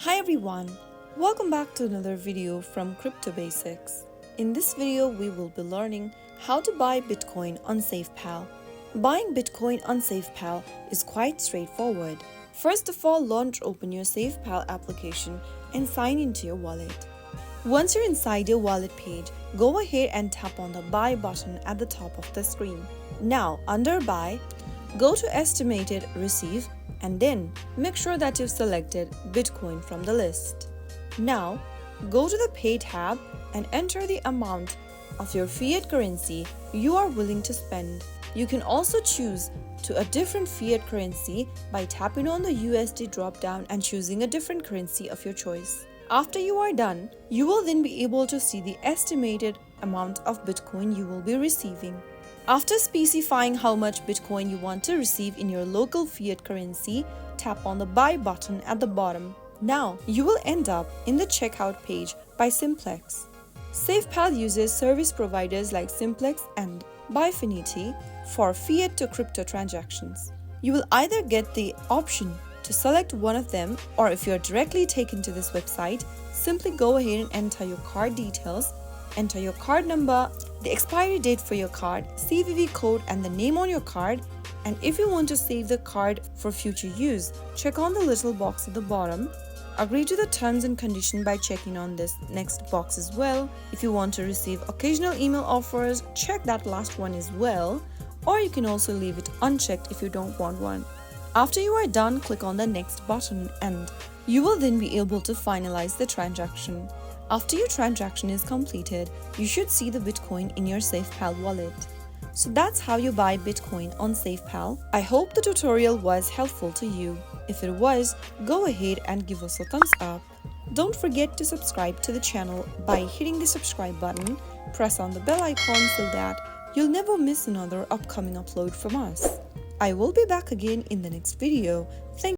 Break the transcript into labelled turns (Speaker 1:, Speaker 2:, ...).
Speaker 1: Hi everyone, welcome back to another video from Crypto Basics. In this video, we will be learning how to buy Bitcoin on SafePal. Buying Bitcoin on SafePal is quite straightforward. First of all, open your SafePal application and sign into your wallet. Once you're inside your wallet page, go ahead and tap on the Buy button at the top of the screen. Now, under Buy, go to Estimated Receive and then make sure that you've selected Bitcoin from the list. Now, go to the Pay tab and enter the amount of your fiat currency you are willing to spend. You can also choose to a different fiat currency by tapping on the USD drop-down and choosing a different currency of your choice. After you are done, you will then be able to see the estimated amount of Bitcoin you will be receiving. After specifying how much Bitcoin you want to receive in your local fiat currency, tap on the Buy button at the bottom. Now, you will end up in the checkout page by Simplex. SafePal uses service providers like Simplex and Buyfinity for fiat to crypto transactions. You will either get the option to select one of them, or if you're directly taken to this website, simply go ahead and enter your card details. Enter your card number, the expiry date for your card, CVV code and the name on your card, and if you want to save the card for future use, check on the little box at the bottom. Agree to the terms and conditions by checking on this next box as well. If you want to receive occasional email offers, check that last one as well, or you can also leave it unchecked if you don't want one. After you are done, click on the Next button and you will then be able to finalize the transaction. After your transaction is completed, you should see the Bitcoin in your SafePal wallet. So that's how you buy Bitcoin on SafePal. I hope the tutorial was helpful to you. If it was, go ahead and give us a thumbs up. Don't forget to subscribe to the channel by hitting the subscribe button. Press on the bell icon so that you'll never miss another upcoming upload from us. I will be back again in the next video. Thank